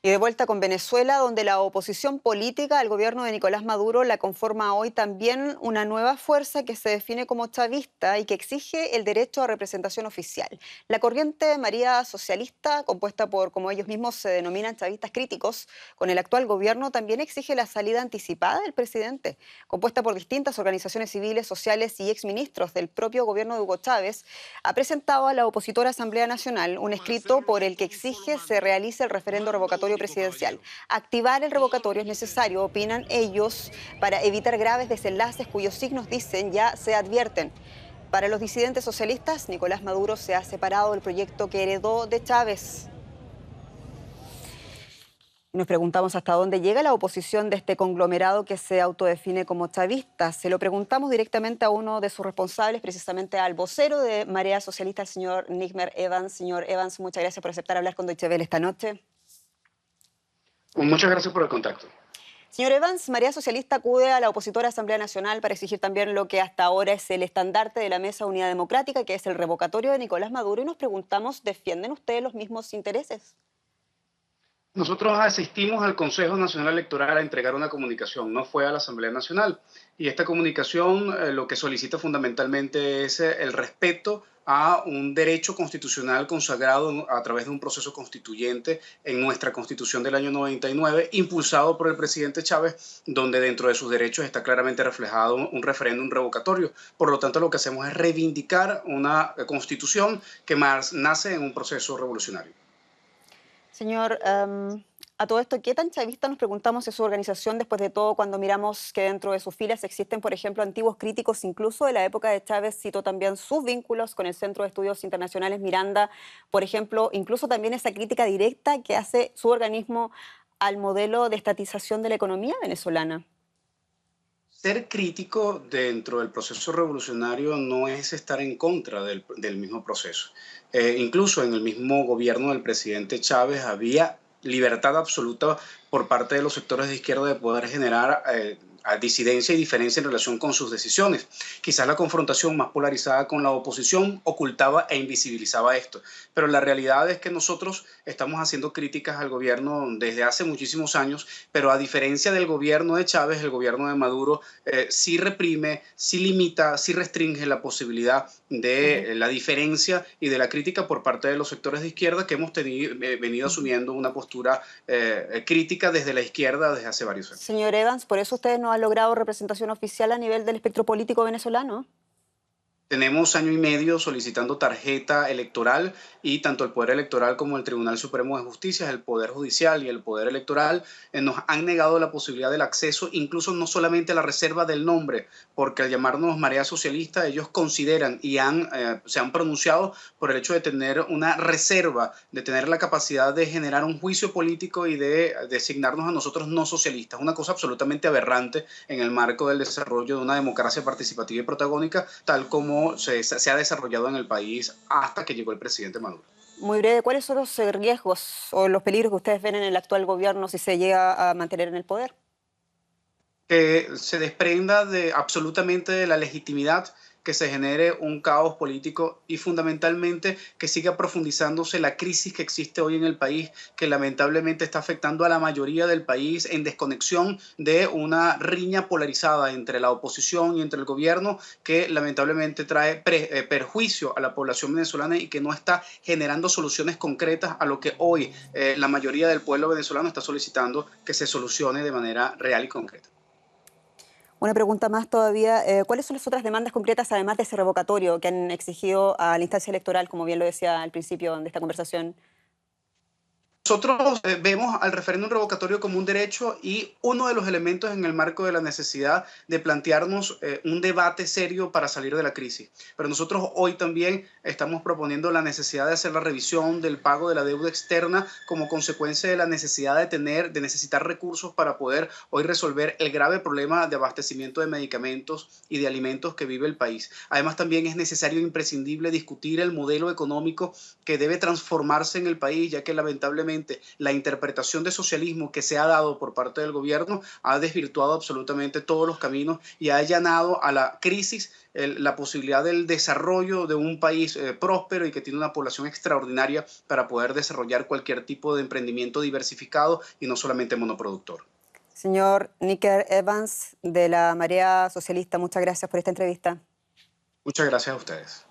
Y de vuelta con Venezuela, donde la oposición política al gobierno de Nicolás Maduro la conforma hoy también una nueva fuerza que se define como chavista y que exige el derecho a representación oficial. La corriente María Socialista, compuesta por, como ellos mismos se denominan, chavistas críticos, con el actual gobierno también exige la salida anticipada del presidente. Compuesta por distintas organizaciones civiles, sociales y exministros del propio gobierno de Hugo Chávez, ha presentado a la opositora Asamblea Nacional un escrito por el que exige se realice el referendo revocatorio presidencial. Activar el revocatorio es necesario, opinan ellos, para evitar graves desenlaces cuyos signos, dicen, ya se advierten. Para los disidentes socialistas, Nicolás Maduro se ha separado del proyecto que heredó de Chávez. Nos preguntamos hasta dónde llega la oposición de este conglomerado que se autodefine como chavista. Se lo preguntamos directamente a uno de sus responsables, precisamente al vocero de Marea Socialista, el señor Nigmer Evans. Señor Evans, muchas gracias por aceptar hablar con Deutsche Welle esta noche. Muchas gracias por el contacto. Señor Evans, Marea Socialista acude a la opositora Asamblea Nacional para exigir también lo que hasta ahora es el estandarte de la Mesa Unidad Democrática, que es el revocatorio de Nicolás Maduro, y nos preguntamos, ¿defienden ustedes los mismos intereses? Nosotros asistimos al Consejo Nacional Electoral a entregar una comunicación, no fue a la Asamblea Nacional. Y esta comunicación lo que solicita fundamentalmente es el respeto a un derecho constitucional consagrado a través de un proceso constituyente en nuestra Constitución del año 99, impulsado por el presidente Chávez, donde dentro de sus derechos está claramente reflejado un referéndum revocatorio. Por lo tanto, lo que hacemos es reivindicar una Constitución que más nace en un proceso revolucionario. Señor, a todo esto, ¿qué tan chavista nos preguntamos es su organización después de todo cuando miramos que dentro de sus filas existen, por ejemplo, antiguos críticos incluso de la época de Chávez? Cito también sus vínculos con el Centro de Estudios Internacionales Miranda, por ejemplo, incluso también esa crítica directa que hace su organismo al modelo de estatización de la economía venezolana. Ser crítico dentro del proceso revolucionario no es estar en contra del mismo proceso. Incluso en el mismo gobierno del presidente Chávez había libertad absoluta por parte de los sectores de izquierda de poder generar a disidencia y diferencia en relación con sus decisiones. Quizás la confrontación más polarizada con la oposición ocultaba e invisibilizaba esto, pero la realidad es que nosotros estamos haciendo críticas al gobierno desde hace muchísimos años, pero a diferencia del gobierno de Chávez, el gobierno de Maduro sí reprime, sí limita, sí restringe la posibilidad Ujú, de la diferencia y de la crítica por parte de los sectores de izquierda que hemos venido ujú. asumiendo una postura crítica desde la izquierda desde hace varios años. Señor Evans, ¿por eso ustedes no han logrado representación oficial a nivel del espectro político venezolano? Tenemos año y medio solicitando tarjeta electoral y tanto el Poder Electoral como el Tribunal Supremo de Justicia, el Poder Judicial y el Poder Electoral nos han negado la posibilidad del acceso, incluso no solamente a la reserva del nombre, porque al llamarnos Marea Socialista ellos consideran y se han pronunciado por el hecho de tener una reserva, de tener la capacidad de generar un juicio político y de designarnos a nosotros no socialistas, una cosa absolutamente aberrante en el marco del desarrollo de una democracia participativa y protagónica, tal como se ha desarrollado en el país hasta que llegó el presidente Maduro. Muy breve, ¿cuáles son los riesgos o los peligros que ustedes ven en el actual gobierno si se llega a mantener en el poder? Que se desprenda de absolutamente de la legitimidad, que se genere un caos político y fundamentalmente que siga profundizándose la crisis que existe hoy en el país, que lamentablemente está afectando a la mayoría del país en desconexión de una riña polarizada entre la oposición y entre el gobierno que lamentablemente trae perjuicio a la población venezolana y que no está generando soluciones concretas a lo que hoy la mayoría del pueblo venezolano está solicitando que se solucione de manera real y concreta. Una pregunta más todavía, ¿cuáles son las otras demandas concretas además de ese revocatorio que han exigido a la instancia electoral, como bien lo decía al principio de esta conversación? Nosotros vemos al referéndum revocatorio como un derecho y uno de los elementos en el marco de la necesidad de plantearnos un debate serio para salir de la crisis. Pero nosotros hoy también estamos proponiendo la necesidad de hacer la revisión del pago de la deuda externa como consecuencia de la necesidad de necesitar recursos para poder hoy resolver el grave problema de abastecimiento de medicamentos y de alimentos que vive el país. Además, también es necesario e imprescindible discutir el modelo económico que debe transformarse en el país, ya que lamentablemente lamentablemente la interpretación de socialismo que se ha dado por parte del gobierno ha desvirtuado absolutamente todos los caminos y ha allanado a la crisis la posibilidad del desarrollo de un país próspero y que tiene una población extraordinaria para poder desarrollar cualquier tipo de emprendimiento diversificado y no solamente monoproductor. Señor Níker Evans de la Marea Socialista, muchas gracias por esta entrevista. Muchas gracias a ustedes.